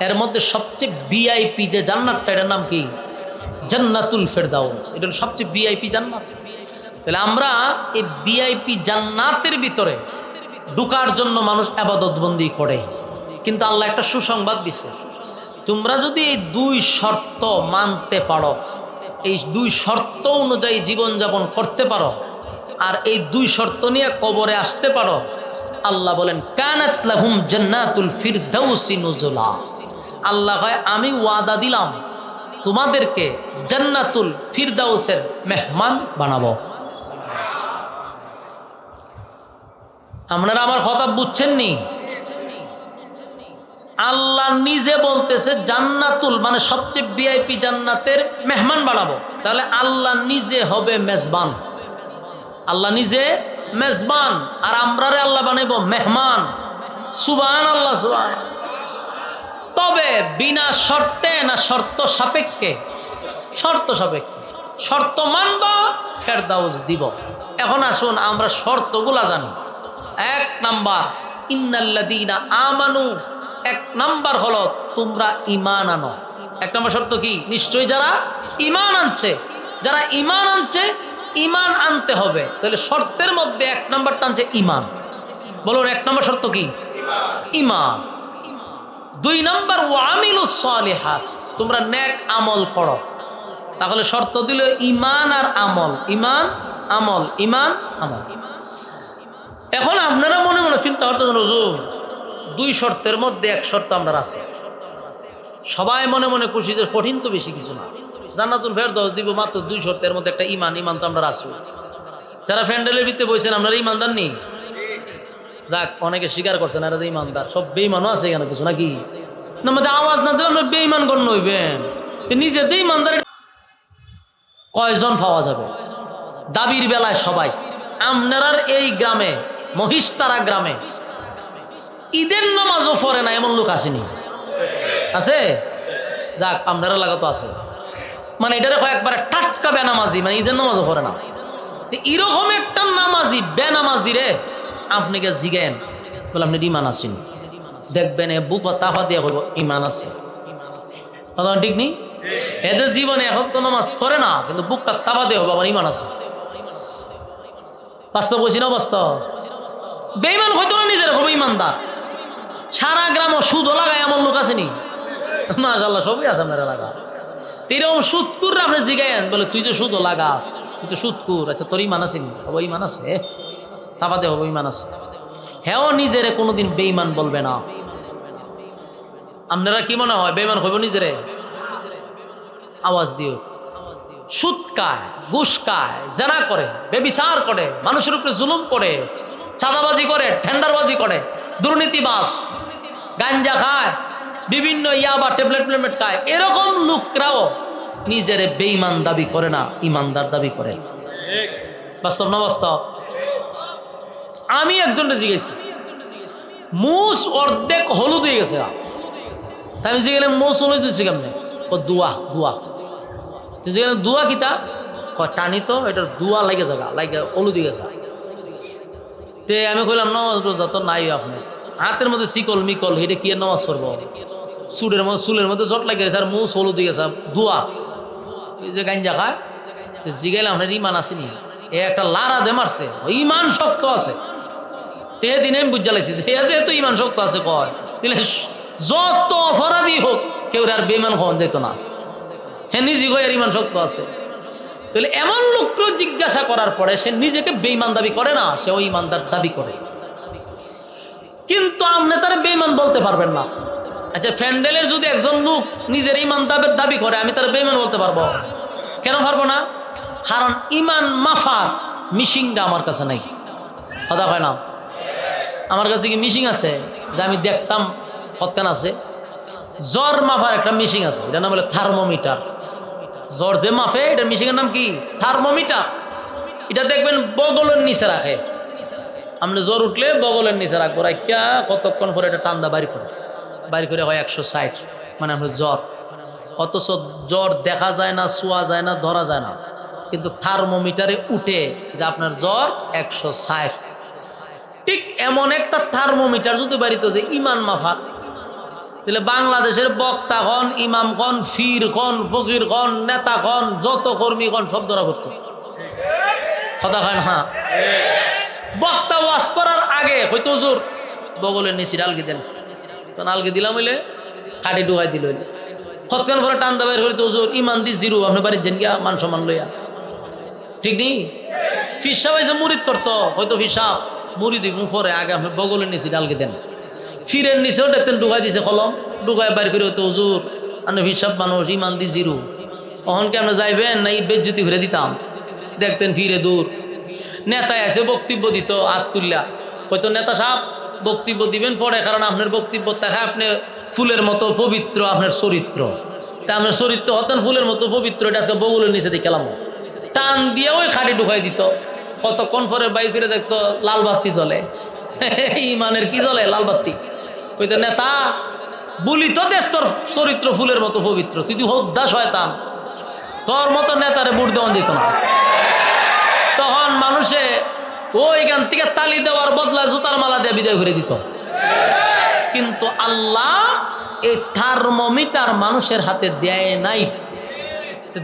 এর মধ্যে সবচেয়ে ভিআইপি যে জান্নাতটা, এটার নাম কি? জান্নাতুল ফেরদাউস। এটা হলো সবচেয়ে ভিআইপি জান্নাত। তাহলে আমরা এই ভিআইপি জান্নাতের ভিতরে ঢোকার জন্য মানুষ ইবাদত বন্দি করে, কিন্তু আল্লাহ একটা সুসংবাদ দিছে, তোমরা যদি এই 2 শর্ত মানতে পারো, এই 2 শর্ত অনুযায়ী জীবনযাপন করতে পারো, আর এই 2 শর্ত নিয়ে কবরে আসতে পারো, আল্লাহ বলেন কানাত লাহুম জান্নাতুল ফিরদাউসি নুজুলা। আল্লাহ কয় আমি ওয়াদা দিলাম তোমাদেরকে জান্নাতুল ফিরদাউসের মেহমান বানাবো। আপনারা আমার কথা বুঝছেন নি? আল্লাহ নিজে বলতেছে জান্নাতুল মানে সবচেয়ে ভিআইপি জান্নাতের মেহমান বানাবো। তাহলে আল্লাহ নিজে হবে মেজবান, আল্লাহ নিজে মেজবান, আর আমরারে আল্লাহ বানাইব মেহমান। সুবহানাল্লাহ, সুবহান। তবে বিনা শর্তে না শর্ত সাপেক্ষে? শর্ত সাপেক্ষে। শর্ত মানবা, ফেরদাউস দিব। এখন আসুন আমরা শর্তগুলা জানি। 1 নাম্বার ইন্নাল্লাযীনা আমানু, 1 নাম্বার হলো তোমরা ঈমান আনো। 1 নাম্বার শর্ত কি? নিশ্চয়ই যারা ঈমান আনছে, যারা ঈমান আনছে, ঈমান আনতে হবে। তাহলে শর্তের মধ্যে 1 নাম্বার টানছে ঈমান। বলুন 1 নাম্বার শর্ত কি? ঈমান। 2 নাম্বার ওয়ামিলুস সালিহাত, তোমরা নেক আমল করো। তাহলে শর্ত দিল ঈমান আর আমল, ঈমান আমল, ঈমান আমল। এখন আপনারা মনে মনে চিন্তা করতেছেন হুজুর 2 শর্তের মধ্যে 1 শর্ত আমরা আছে। সবাই মনে মনে খুশি যে কঠিন তো বেশি কিছু না, জান্নাতুল ফেরদাউস দিব মাত্র 2 শর্তের মধ্যে একটা ঈমান। ঈমান তো আমরা রাসূল। যারা প্যান্ডেলের ভিতরে বসেন আপনারা ঈমানদার নেই? যাক, অনেকে স্বীকার করছেন এরা ঈমানদার। সব বেঈমানও আছে এখানে কিছু নাকি? না মধ্যে আওয়াজ না দিলে আমরা বেঈমান গণ্য হইবেন। তো নিজেদের ঈমানদার কয়জন পাওয়া যাবে? দাবির বেলায় সবাই। আপনার এই গ্রামে, মহিষতারা গ্রামে ঈদের নামাজও পড়ে না এমন লোক আসেনি? আছে? যাক, আপনারা লাগাতো আছে। মানে এটারে কয়েকবার টাটকা বেনামাজি, মানে ঈদের নামাজও পড়ে না। এরকম একটা নামাজি বেনামাজি রে আপনাকে জিগেন বলে আপনি ঈমান আছেন, দেখবেন এ বুক তাফা দিয়ে করবো ঈমান আছে। কথা ঠিক নেই? এদের জীবনে এখন তো নামাজ পড়ে না, কিন্তু বুকটা তাফা দিয়ে হবে আমার ঈমান আছে। বাস্তব বলছি না? বাস্তব। বেঈমান হয়তো না, নিজের হবে ঈমানদার। সারা গ্রাম সুদও লাগায় এমন লোক আসেনি? মাশাআল্লাহ, সবই আছে আপনার এলাকা। এরকম সুদকুর আপনি জিগায়েন বলে তুই তো সুদও লাগাস, তুই তো সুদকুর। আচ্ছা, তোর ঈমান আছে নি? হবে ঈমান আছে, তাবাদে হবে ঈমান আছে। হ্যাঁ, নিজের কোনোদিন বেঈমান বলবে না। আপনারা কি মনে হয় বেঈমান হইব নিজেরে? আওয়াজ দিও। সুদ খায়, ঘুষ খায়, জেনা করে, বেবিচার করে, মানুষের উপরে জুলুম করে, চাঁদাবাজি করে, টেন্ডারবাজি করে, দুর্নীতিবাজ, গাঞ্জা খায়, বিভিন্ন ইয়াবা ট্যাবলেট খায়, এরকম লোকরাও নিজের বেঈমান দাবি করে না, ইমানদার দাবি করে। বাস্তব না বাস্তব? আমি একজনকে জিজ্ঞেছি, মুস অর্ধেক হলুদ হয়ে গেছে। তাই আমি জিজ্ঞেস মুস হলুদ দিচ্ছি কেমনে? ও দুয়া, দুয়া। তুই জিজ্ঞেস দুয়া কিতা? টানি তো এটার দুয়া লাগে জায়গা, লাগে হলুদ হয়ে গেছে। তে আমি কইলাম নামাজ রোজা তো নাই, আপনি হাতের মধ্যে শিকল মিকল, এটা কি নামাজ পড়বো? চুলের মধ্যে জট লাগে গেছে আর মুস হলুদ হয়ে গেছে, দুয়া। এই যে গাঞ্জা খায়, জিগাইলাম আপনার ইমান আসেনি? এ একটা লারা দে মারছে, ইমান শক্ত আছে। তে দিন আমি বুঝা লাগছি যেহেতু ইমান শক্ত আছে, কয় দিলে যত অপরাধী হোক কেউ আর বেঈমান হওয়া যেত না। হ্যাঁ, নিজে কয় আর ইমান শক্ত আছে। তাহলে এমন লোককে জিজ্ঞাসা করার পরে সে নিজেকে বেঈমান দাবি করে না, সে ওই ইমানদার দাবি করে। কিন্তু আপনি তারা বেঈমান বলতে পারবেন না। আচ্ছা, প্যান্ডেলের যদি একজন লোক নিজের ইমানদারের দাবি করে, আমি তার বেঈমান বলতে পারবো? কেন পারবো না? কারণ ইমান মাফার মিশিংটা আমার কাছে নাই। কথা হয় না? আমার কাছে কি মিশিং আছে যে আমি দেখতাম কতখান আছে? জ্বর মাফার একটা মিশিং আছে, এটা নাম বলে থার্মোমিটার। জ্বর যে মাফে, এটা মিশিংয়ের নাম কি? থার্মোমিটার। এটা দেখবেন বগলের নিচে রাখে। আপনি জ্বর উঠলে বগলের নিচে রাখবো, রাখিয়া কতক্ষণ পরে এটা টান্দা বাড়ি করে হয় 160, মানে আপনার জ্বর। অথচ জ্বর দেখা যায় না, ছোঁয়া যায় না, ধরা যায় না। কিন্তু থার্মোমিটারে উঠে যে আপনার জ্বর 160। ঠিক এমন একটা থার্মোমিটার যদি বাড়িত যে ইমান মাফা, তাহলে বাংলাদেশের বক্তা গণ, ইমাম গণ, ফির গণ, ফকির গণ, নেতা গণ, যত কর্মী গণ সব ধরা করতো। কথা খান হ্যাঁ। বক্তা ওয়াজ করার আগে হয়তো হুজুর বগলের নিচে আলগি দেন, আলগি দিলাম হইলে কাটি ডুবাই দিল হইলে খতকান করে টান দাবাই হইতো হুজুর ইমান দি জিরো, আপনি বাড়ির যেন গিয়া মান সম্মান লইয়া। ঠিক নেই? ফিসাব এসে মুরিদ করতো, হয়তো ফিসাব মুড়ি দিব পরে আগে আপনি বগলের নিচে ডালকে দেন। ফিরের নিচেও দেখতেন ঢুকাই দিছে কলম, ঢুকায় বাইর করে হতো হুজুর আপনি হিসাব মানুষ ইমান দি জিরো, তখন কেন যাইবেন না এই বেজ্জতি করে দিতাম। দেখতেন ফিরে দূর। নেতায় এসে বক্তব্য দিত হাত তুললা, হয়তো নেতা সাহেব বক্তব্য দিবেন পরে, কারণ আপনার বক্তব্য দেখা আপনি ফুলের মতো পবিত্র আপনার চরিত্র, তা আপনার চরিত্র হতেন ফুলের মতো পবিত্র, এটা আজকে বগলের নিচে দেখলাম টান দিয়ে ওই খাটি ঢুকাই দিত। কতক্ষণ পরে বাইর করে দেখতো লাল বাতি জ্বলে। ইমানের কি জ্বলে? লাল বাতি। কইতো নেতা বলি তো দেশ তোর চরিত্র ফুলের মতো পবিত্র, তুই হোদ্দা শয়তান, তোর মতো নেতারে বুট দেওয়া যেত না। তখন মানুষে ওইখান থেকে তালি দেওয়ার বদলা জুতার মালা দিয়ে বিদায় করে দিত। কিন্তু আল্লাহ এই থার্মোমিটার মানুষের হাতে দেয় নাই।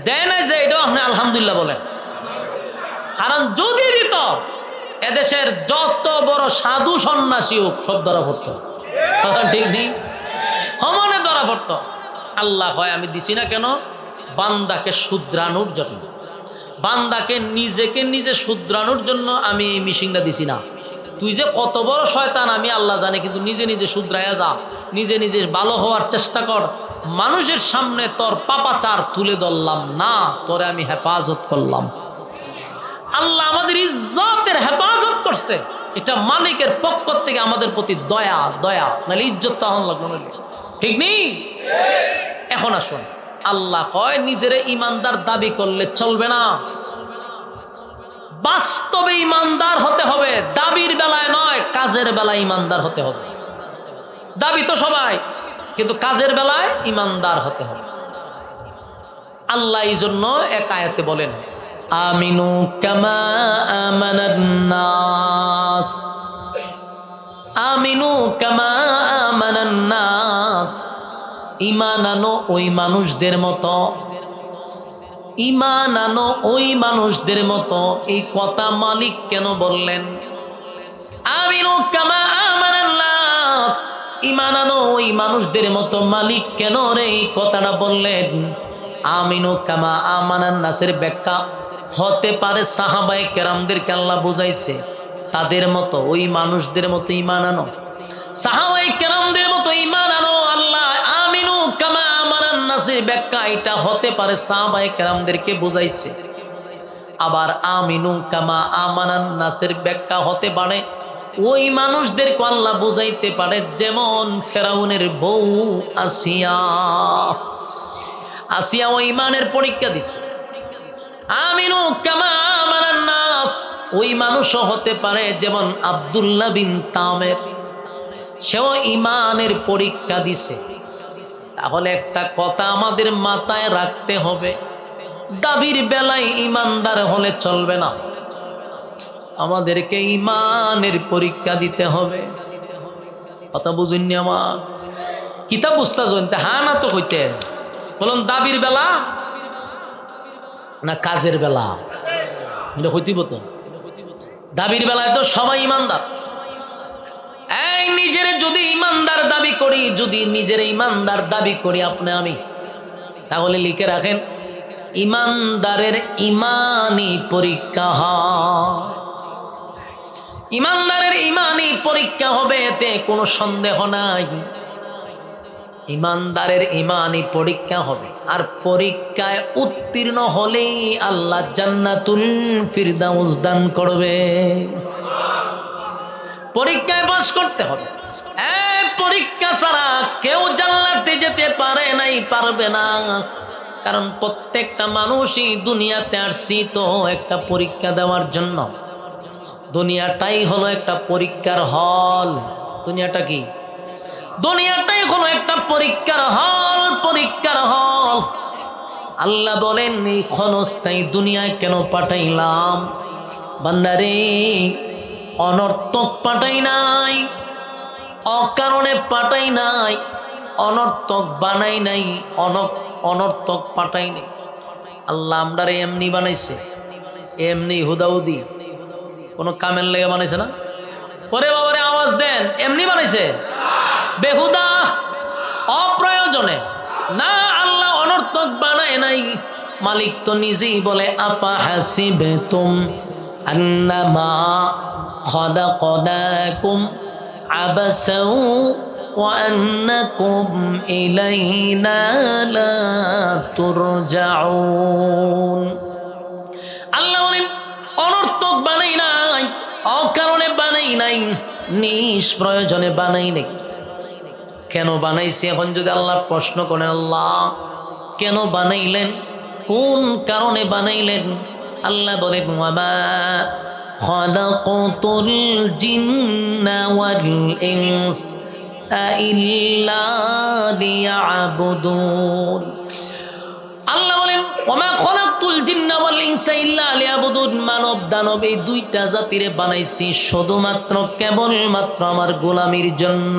দেয় নাই যে এটাও আপনি আলহামদুলিল্লাহ বলেন, কারণ যদি দিত এদেশের যত বড় সাধু সন্ন্যাসী হোক সব ধরা পড়তো। ঠিক নেই? সমানে ধরা পড়তো। আল্লাহ হয় আমি দিছি না কেন? বান্দাকে শুধরানোর জন্য, বান্দাকে নিজেকে নিজে শুধরানোর জন্য আমি এই মিশিংটা দিছি না। তুই যে কত বড় শয়তান আমি আল্লাহ জানি, কিন্তু নিজে নিজে শুধরাইয়া যা, নিজে নিজে ভালো হওয়ার চেষ্টা কর। মানুষের সামনে তোর পাপাচার তুলে ধরলাম না, তোরে আমি হেফাজত করলাম। আল্লাহ আমাদের ইজ্জতের হেফাজত করছে, এটা মালিকের পক্ষ থেকে আমাদের প্রতি দয়া। দয়া নাহলে ইজ্জত তখন লাগলো না। ঠিক নেই? এখন আসুন, আল্লাহ কয় নিজেরে ইমানদার দাবি করলে চলবে না, বাস্তবে ইমানদার হতে হবে। দাবির বেলায় নয়, কাজের বেলায় ইমানদার হতে হবে। দাবি তো সবাই, কিন্তু কাজের বেলায় ইমানদার হতে হবে। আল্লাহ এই জন্য এক আয়াতে বলেন আমিনু কামা আমানান নাস, আমিনু কামা আমানান নাস, ঈমান আনো ওই মানুষদের মতো, ঈমান আনো ওই মানুষদের মতো। এই কথা মালিক কেন বললেন? আমিনু কামা আমানান নাস, ঈমান আনো ওই মানুষদের মতো মালিক কেন রে এই কথাটা বললেন? আমিনু কামা আমানান নাসের ব্যাখ্যা হতে পারে সাহাবায়ে কেরামদেরকে আল্লাহ বুঝাইছে তাদের মতো, ওই মানুষদের মতো ঈমান আনো, সাহাবায়ে কেরামদের মতো ঈমান আনো। আল্লাহ আমিনু কামা আমানান নাসের ব্যাখ্যা এটা হতে পারে সাহাবায়ে কেরামদেরকে বুঝাইছে। আবার আমিনু কামা আমানান নাসের ব্যাখ্যা হতে পারে ওই মানুষদেরকে আল্লাহ বুঝাইতে পারে, যেমন ফেরাউনের বউ আসিয়া। আসিয়া ওই ইমানের পরীক্ষা দিছে। আমিনু কামা আমানান নাস ওই মানুষও হতে পারে যেমন আব্দুল্লাহ বিন তামের, সেও ইমানের পরীক্ষা দিছে। তাহলে একটা কথা আমাদের মাথায় রাখতে হবে, দাবির বেলায় ইমানদার হলে চলবে না, আমাদেরকে ইমানের পরীক্ষা দিতে হবে। কথা বুঝুননি আমার? কিতাব বুঝতা জনতে হা না তো কইতে বলুন, দাবির বেলা না কাজের বেলা? এটা হইতিব তো। দাবির বেলায় তো সবাই ইমানদার। এই নিজের যদি ইমানদার দাবি করি, যদি নিজের ইমানদার দাবি করি আপনি আমি, তাহলে লিখে রাখেন ইমানদারের ইমানি পরীক্ষা হয়। ইমানদারের ইমানি পরীক্ষা হবে, এতে কোনো সন্দেহ নাই। ইমানদারের ইমানি পরীক্ষা হবে, আর পরীক্ষায় উত্তীর্ণ হলেই আল্লাহ জান্নাতুল ফিরদাউস দান করবে। পরীক্ষায় পাস করতে হবে। এই পরীক্ষা ছাড়া কেউ জান্নাতে যেতে পারে নাই, পারবে না। কারণ প্রত্যেকটা মানুষই দুনিয়াতে আসছি তো একটা পরীক্ষা দেওয়ার জন্য। দুনিয়াটাই হলো একটা পরীক্ষার হল। দুনিয়াটা কি? দুনিয়াটাই হলো একটা পরীক্ষার হল। পরীক্ষার হল। আল্লাহ বলেন এই ক্ষণস্থায়ী দুনিয়ায় কেন পাঠাইলাম? বান্দারে, অনর্থক পাঠাই নাই, অকারণে পাঠাই নাই, অনর্থক বানাই নাই, অনর্থক পাঠাই নাই। আল্লাহ আমরারে এমনি বানাইছে, এমনি হুদাউদি, কোনো কামের লেগে বানাইছে না। পরে বাবারে আওয়াজ দেন, এমনি বানাইছে বেহুদা, অপ্রয়োজনে না। আল্লাহ অনর্থক বানায় নাই। মালিক তো নিজেই বলে আফা হাসিবতুম আন্নামা খালাকনাকুম আবাসাও ওয়া আন্নাকুম ইলাইনা লা তুরজাউন। আল্লাহ বলেন অনর্থক বানাই নাই, অকারণে বানাই নাই, নিষ্প্রয়োজনে বানাই নাই। কেন বানাইছি? এখন যদি আল্লাহ প্রশ্ন করেন, আল্লাহ কেন বানাইলেন, কোন কারণে বানাইলেন? আল্লাহ বলেন ওয়ামা খালাকাতুল জিন্না ওয়াল ইনসা ইল্লা লিয়াবুদুন। আল্লাহ বলেন ওয়ামা খালাকাতুল জিন্না ওয়াল ইনসা ইল্লা লিয়াবুদুন। মানব দানব এই দুইটা জাতিরে বানাইছি শুধুমাত্র কেবলমাত্র আমার গোলামির জন্য।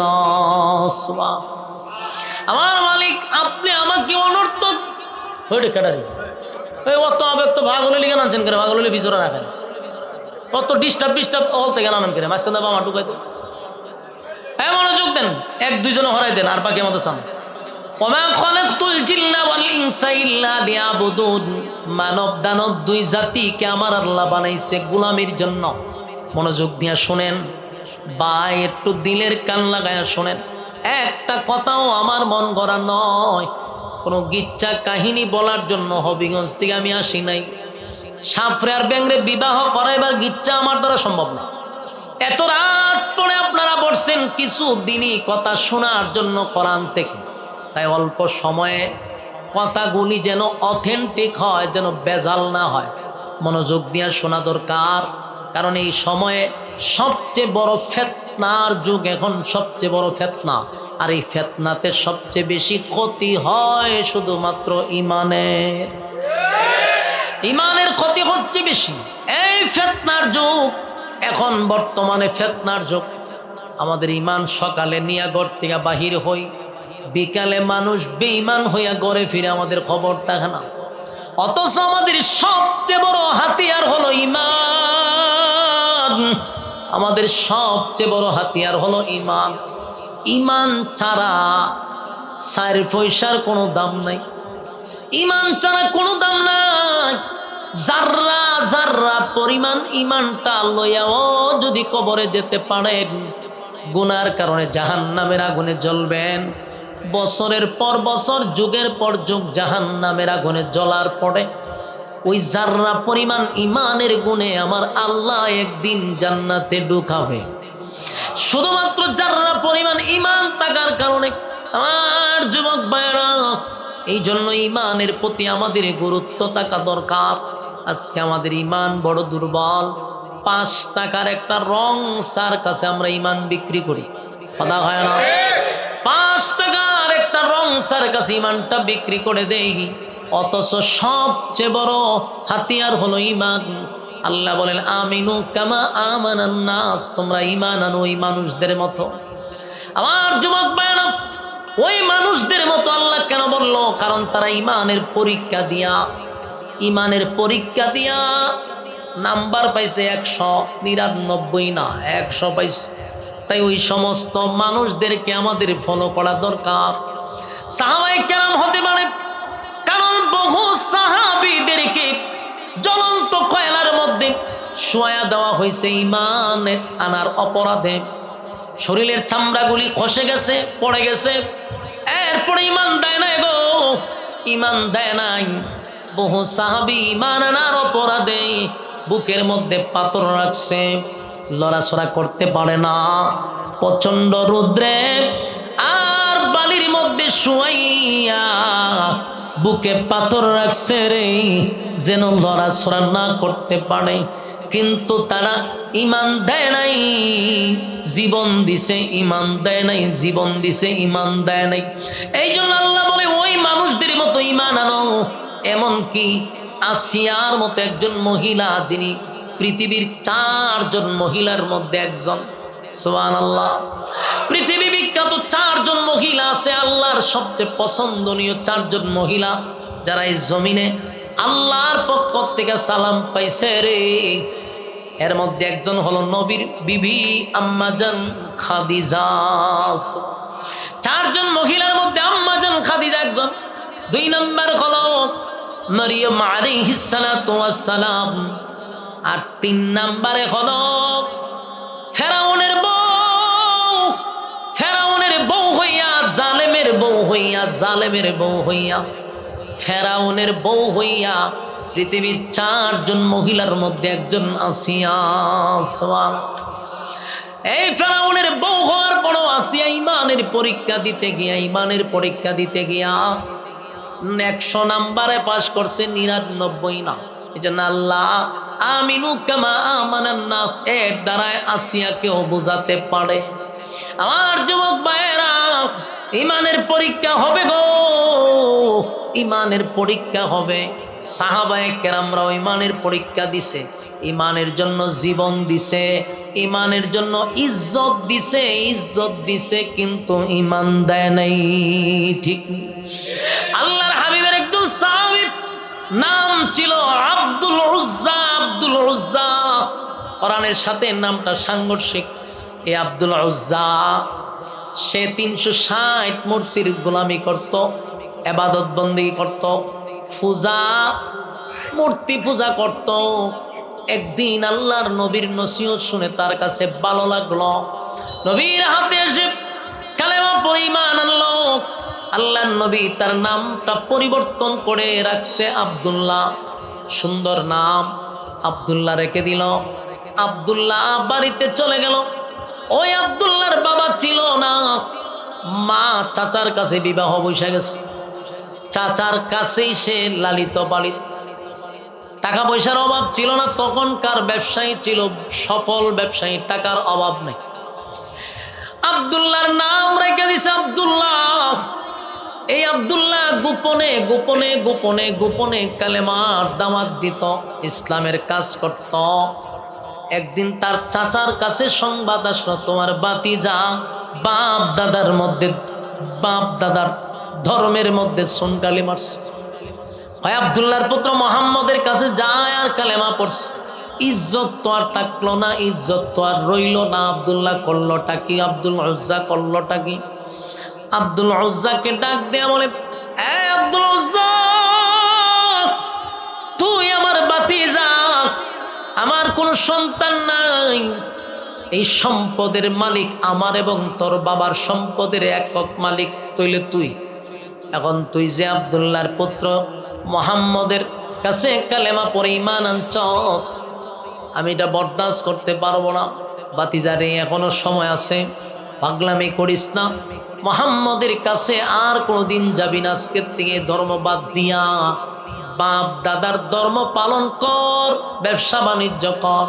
আমার মালিক আপনি আমাকে অনর্থক ওইটা কেটারি অত আবেগ তো ভাগ হলে লিখে আনছেন কেন? ভাগ হলে ভিজরা রাখেন, অত ডিস্টার্ব অলতে কেন আনেন কেন? মাঝখান দাবা আমার ঢুকাই দেন। হ্যাঁ মনোযোগ দেন, এক দুইজনে হরাই দেন, আর বাকি আমাদের সামনে। মানব দানব দুই জাতিকে আমার আল্লাহ বানাইছে গোলামির জন্য। মনোযোগ দিয়া শোনেন বা একটু দিলের কান লাগায়া শোনেন। একটা কথাও আমার মন গড়া নয়, কোনো গিচ্ছা কাহিনী বলার জন্য হবিগঞ্জ থেকে আমি আসি নাই। সাপরে আর ব্যাংরে বিবাহ করাইবার গিচ্ছা আমার দ্বারা সম্ভব না। এত রাত পরে আপনারা বসছেন কিছু দিনই কথা শোনার জন্য কোরআন থেকে, তাই অল্প সময়ে কথাগুলি যেন অথেন্টিক হয়, যেন বেজাল না হয়। মনোযোগ দিয়ে শোনা দরকার, কারণ এই সময়ে সবচেয়ে বড় ফিতনার যুগ। এখন সবচেয়ে বড় ফিতনা, আর এই ফিতনাতে সবচেয়ে বেশি ক্ষতি হয় শুধুমাত্র ইমানের ক্ষতি হচ্ছে বেশি। এই ফিতনার যুগ, এখন বর্তমানে ফিতনার যুগ। আমাদের ইমান সকালে নিয়ে ঘর থেকে বাহির হই, বিকালে মানুষ বেঈমান হইয়া ঘরে ফিরে আমাদের খবর থাকে না। অথচ আমাদের সবচেয়ে বড় হাতিয়ার হলো ইমান। আমাদের সবচেয়ে বড় হাতিয়ার হলো ইমান। ইমান ছাড়া 4 পয়সার কোনো দাম নাই। ইমান ছাড়া কোনো দাম নাই। জাররা জাররা পরিমাণ ইমানটা লইয়াও যদি কবরে যেতে পারেন, গুনার কারণে জাহান্নামের আগুনে জ্বলবেন। বছরের পর বছর, যুগের পর যুগ জাহান্নামের আগুনে জ্বলার পরে ওই জাররা পরিমাণ ইমানের গুণে আমার আল্লাহ একদিন জান্নাতে ঢুকাবে। শুধুমাত্র জাররা পরিমাণ ইমান থাকার কারণে। আমার যুবক ভাইরা, এই জন্য ইমানের প্রতি আমাদের গুরুত্ব থাকা দরকার। আজকে আমাদের ইমান বড় দুর্বল। 5 টাকার একটা রং সার কাছে আমরা ইমান বিক্রি করি, কথা হয় না? 5 টাকার একটা রং সার কাছে ইমানটা বিক্রি করে দেই। অথচ সবচেয়ে বড় হাতিয়ার হলো ইমান। আল্লাহ বলেন আমিনু কামা আমানান নাস, তোমরা ইমান আনো ওই মানুষদের মতো। আমার যুবক ভাইরা, ওই মানুষদের মতো আল্লাহ কেন বললো? কারণ তারা ইমানের পরীক্ষা দিয়া নাম্বার পাইছে 199 না 100 পাইছে। তাই ওই সমস্ত মানুষদেরকে আমাদের ফলো করা দরকার। সাহাবায়ে কেরাম হতে পারে, কারণ বহু সাহাবীদেরকে জ্বলন্ত কয়লার মধ্যে শোয়া দেওয়া হয়েছে ইমানের আনার অপরাধে। শরীরের চামড়াগুলি খসে গেছে, পড়ে গেছে, এরপরে ইমান দেয় নাই গো, ইমান দেয় নাই। বহু সাহাবী ইমান আনার অপরাধে বুকের মধ্যে পাথর রাখছে, লড়াছড়া করতে পারে না। প্রচন্ড রৌদ্রে আর বালির মধ্যে শুয়াইয়া বুকে পাথর রাখছে রে, যেন লড়াছড়া না করতে পারে। কিন্তু তারা ইমান দেয় নাই, জীবন দিছে, ইমান দেয় নাই, জীবন দিছে, ইমান দেয় নাই। এই জন্য আল্লাহ বলে ওই মানুষদের মতো ইমান আনো। এমনকি আসিয়ার মতো একজন মহিলা, যিনি পৃথিবীর 4 জন মহিলার মধ্যে একজন। সুবহানাল্লাহ। পৃথিবী বিখ্যাত 4 জন মহিলা আছে, আল্লাহর সবচেয়ে পছন্দনীয় 4 জন মহিলা, যারা এই জমিনে আল্লাহর পক্ষ থেকে সালাম পাইছে রে। এর মধ্যে একজন হলো নবীর বিবি আম্মাজান খাদিজা। 4 জন মহিলার মধ্যে আম্মাজান খাদিজা একজন। 2 নম্বর হলো মারিয়াম আলাইহিস সালাতু ওয়াস সালাম। আর 3 নম্বরে হলো ফেরাউনের বউ। ফেরাউনের বউ হইয়া জালেমের বউ হইয়া, জালেমের বউ হইয়া, ফেরাউনের বউ হইয়া পৃথিবীর 4 জন মহিলার মধ্যে একজন আসিয়া। এই ফেরাউনের বউ হওয়ার পরও আসিয়া ইমানের পরীক্ষা দিতে গিয়া, ইমানের পরীক্ষা দিতে গিয়া 100 নাম্বারে পাশ করছে, 99 না। এই জন্য আল্লাহ আমিনু কামা আমানান নাস এর দ্বারায় আসিয়াকেও বোঝাতে পারে। আমার যুবক ভাইয়েরা, ইমানের পরীক্ষা হবে গো, ইমানের পরীক্ষা হবে। সাহাবায়ে কেরামরাও ইমানের পরীক্ষা দিছে, ইমানের জন্য জীবন দিছে, ইমানের জন্য ইজ্জত দিছে, ইজ্জত দিছে, কিন্তু ইমান দেয় নাই। ঠিক আল্লাহর হাবিবের একজন সাহাবী, নাম ছিল আব্দুল উজ্জা। আব্দুল উজ্জা, কোরআনের সাথে নামটা সাংঘর্ষিক। এই আব্দুল উজ্জা সে 360 মূর্তির গোলামি করত, ইবাদত বন্দেগী করত, পূজা, মূর্তি পূজা করত। একদিন আল্লাহর নবীর নসিহত শুনে তার কাছে ভালো লাগলো, নবীর হাতে এসে কালেমা পড়ে ঈমান আনলো। আল্লাহর নবী তার নামটা পরিবর্তন করে রাখছে আব্দুল্লাহ, সুন্দর নাম আব্দুল্লাহ রেখে দিল। আব্দুল্লাহ বাড়িতে চলে গেল। ওই আব্দুল্লাহর বাবা ছিল না, মা চাচার কাছে বিবাহ বসে গেছে, চাচার কাছেই সে লালিত পালিত। টাকা পয়সার অভাব ছিল না, তখনকার ব্যবসায়ী ছিল সফল ব্যবসায়ী, টাকার অভাব নেই। আব্দুল্লাহর নাম রেখে দিছে আব্দুল্লাহ। এই আব্দুল্লাহ গোপনে গোপনে গোপনে গোপনে কালেমার দাওয়াত দিত, ইসলামের কাজ করত। একদিন তার চাচার কাছে সংবাদ আসলো, তোমার ভাতিজা বাপ দাদার মধ্যে, বাপ দাদার ধর্মের মধ্যে সুনকালি মারছে। হয় আব্দুল্লাহর পুত্র মুহাম্মদের কাছে যায় আর কালেমা পড়ছে। ইজ্জত তো আর থাকলো না, ইজ্জত তো আর রইল না। আব্দুল্লাহ করলোটা কি? আব্দুল উজ্জা করলোটা কি? আব্দুল উজ্জাকে ডাক দেয়া বলে, এ আব্দুল উজ্জা, তুই আমার ভাতিজা, আমার কোনো সন্তান নাই, এই সম্পদের মালিক আমার এবং তোর বাবার সম্পদের একক মালিক তৈলে তুই। এখন তুই যে আব্দুল্লাহর পুত্র মুহাম্মদের কাছে কালেমা পড়ে ঈমান আনছস, আমি এটা বরদাস্ত করতে পারবো না। ভাতিজারে এখনো সময় আছে, পাগলামি করিস না, মুহাম্মদের কাছে আর কোনোদিন যাবি না। আজকের থেকে ধর্ম বাদ দিয়া বাপ দাদার ধর্ম পালন কর, ব্যবসা বাণিজ্য কর।